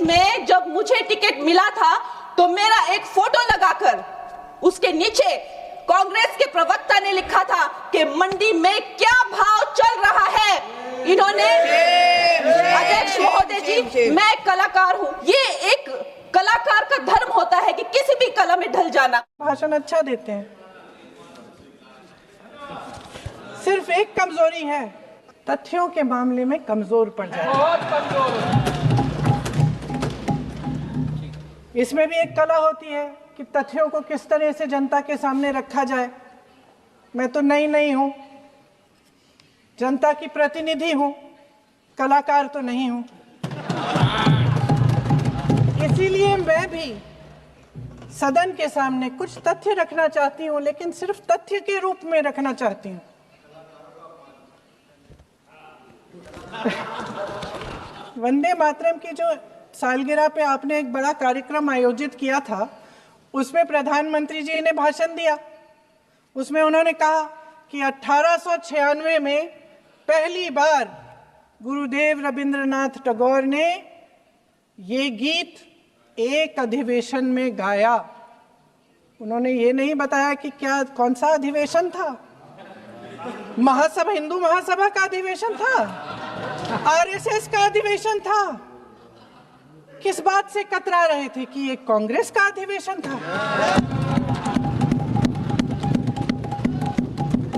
में जब मुझे टिकट मिला था तो मेरा एक फोटो लगाकर उसके नीचे कांग्रेस के प्रवक्ता ने लिखा था कि मंडी में क्या भाव चल रहा है। इन्होंने अध्यक्ष महोदय जी, मैं कलाकार हूँ, ये एक कलाकार का धर्म होता है कि किसी भी कला में ढल जाना। भाषण अच्छा देते हैं, सिर्फ एक कमजोरी है, तथ्यों के मामले में कमजोर पड़ जाते हैं। इसमें भी एक कला होती है कि तथ्यों को किस तरह से जनता के सामने रखा जाए। मैं तो नहीं हूं, जनता की प्रतिनिधि हूं, कलाकार तो नहीं हूं। इसीलिए मैं भी सदन के सामने कुछ तथ्य रखना चाहती हूं, लेकिन सिर्फ तथ्य के रूप में रखना चाहती हूं। वंदे मातरम की जो सालगिरह पे आपने एक बड़ा कार्यक्रम आयोजित किया था, उसमें प्रधानमंत्री जी ने भाषण दिया। उसमें उन्होंने कहा कि 1896 में पहली बार गुरुदेव रविंद्रनाथ टैगोर ने ये गीत एक अधिवेशन में गाया। उन्होंने ये नहीं बताया कि क्या कौन सा अधिवेशन था, महासभा, हिंदू महासभा का अधिवेशन था, आरएसएस का अधिवेशन था। किस बात से कतरा रहे थे कि ये कांग्रेस का अधिवेशन था।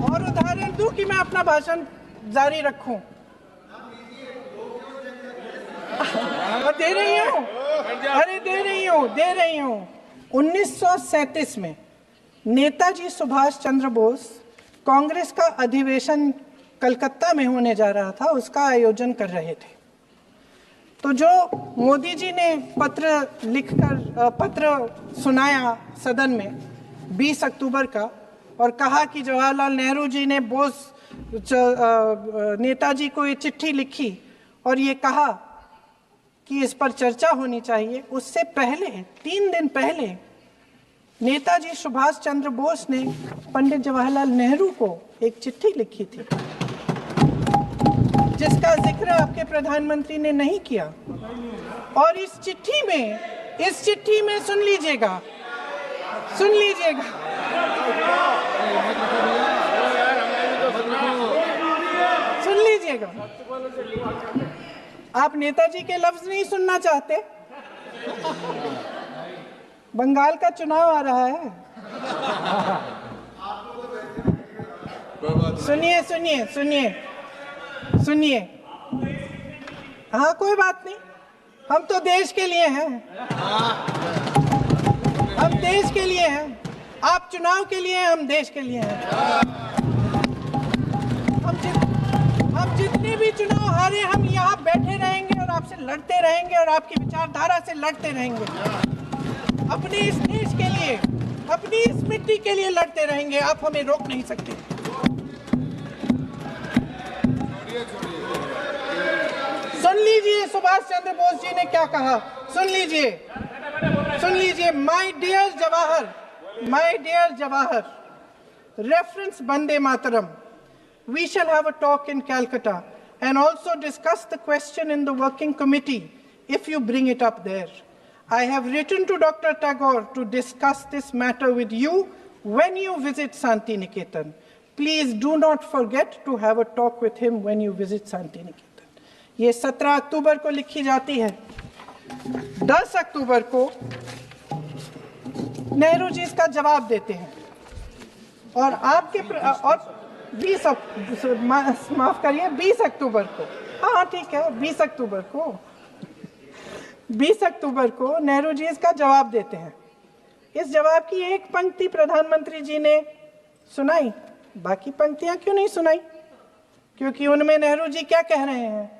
और उदाहरण दूं कि मैं अपना भाषण जारी रखूं, दे रही हूं। 1937 में नेताजी सुभाष चंद्र बोस कांग्रेस का अधिवेशन कलकत्ता में होने जा रहा था, उसका आयोजन कर रहे थे। तो जो मोदी जी ने पत्र सुनाया सदन में 20 अक्टूबर का, और कहा कि जवाहरलाल नेहरू जी ने बोस नेताजी को ये चिट्ठी लिखी और ये कहा कि इस पर चर्चा होनी चाहिए। उससे पहले 3 दिन पहले नेताजी सुभाष चंद्र बोस ने पंडित जवाहरलाल नेहरू को एक चिट्ठी लिखी थी, जिसका जिक्र आपके प्रधानमंत्री ने नहीं किया। और इस चिट्ठी में सुन लीजिएगा, आप नेताजी के लफ्ज नहीं सुनना चाहते? बंगाल का चुनाव आ रहा है, सुनिए। हाँ, कोई बात नहीं, हम तो देश के लिए हैं, हम देश के लिए हैं। आप चुनाव के लिए हैं, हम देश के लिए हैं। हम जितने भी चुनाव हारे, हम यहाँ बैठे रहेंगे और आपसे लड़ते रहेंगे और आपकी विचारधारा से लड़ते रहेंगे। अपने इस देश के लिए, अपनी इस मिट्टी के लिए लड़ते रहेंगे। आप हमें रोक नहीं सकते। सुन लीजिए सुभाष चंद्र बोस जी ने क्या कहा, सुन लीजिए। My dear Jawahar, reference Vande Mataram, we shall have a talk in Calcutta and also discuss the question in the working committee if you bring it up there. I have written to Dr. Tagore to discuss this matter with you when you visit Santi Niketan. Please do not forget to have a talk with him when you visit Santi Niketan. ये 17 अक्टूबर को लिखी जाती है। 10 अक्टूबर को नेहरू जी इसका जवाब देते हैं और आपके और 20 अक्टूबर को, हाँ ठीक है, 20 अक्टूबर को नेहरू जी इसका जवाब देते हैं। इस जवाब की एक पंक्ति प्रधानमंत्री जी ने सुनाई, बाकी पंक्तियां क्यों नहीं सुनाई? क्योंकि उनमें नेहरू जी क्या कह रहे हैं?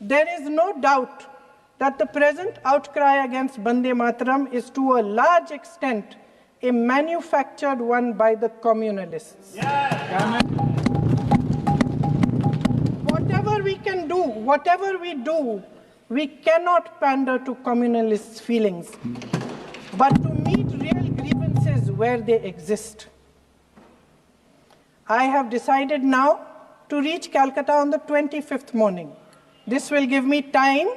There is no doubt that the present outcry against Vande Mataram is to a large extent a manufactured one by the communalists. Whatever we do, we cannot pander to communalists' feelings, but to meet real grievances where they exist. I have decided now to reach Calcutta on the 25th morning. This will give me time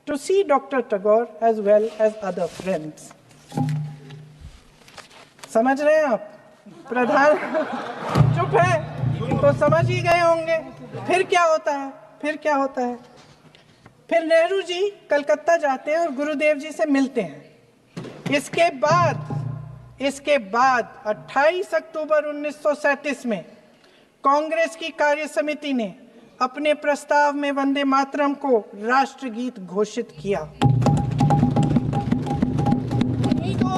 to see Dr. Tagore as well as other friends. समझ रहे हैं आप? प्रधान चुप है तो समझ ही गए होंगे। फिर क्या होता है? फिर नेहरू जी कलकत्ता जाते हैं और गुरुदेव जी से मिलते हैं। इसके बाद 28 अक्टूबर 1937 में कांग्रेस की कार्य समिति ने अपने प्रस्ताव में वंदे मातरम को राष्ट्रगीत घोषित किया। उन्हीं दो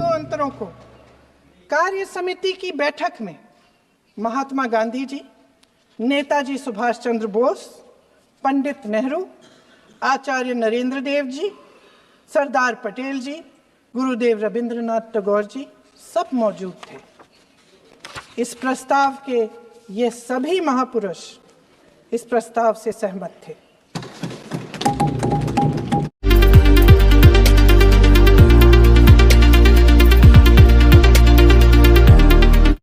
अंतरों को कार्य समिति की बैठक में महात्मा गांधी जी, नेताजी सुभाष चंद्र बोस, पंडित नेहरू, आचार्य नरेंद्र देव जी, सरदार पटेल जी, गुरुदेव रविंद्रनाथ टैगोर जी सब मौजूद थे। इस प्रस्ताव के ये सभी महापुरुष इस प्रस्ताव से सहमत थे।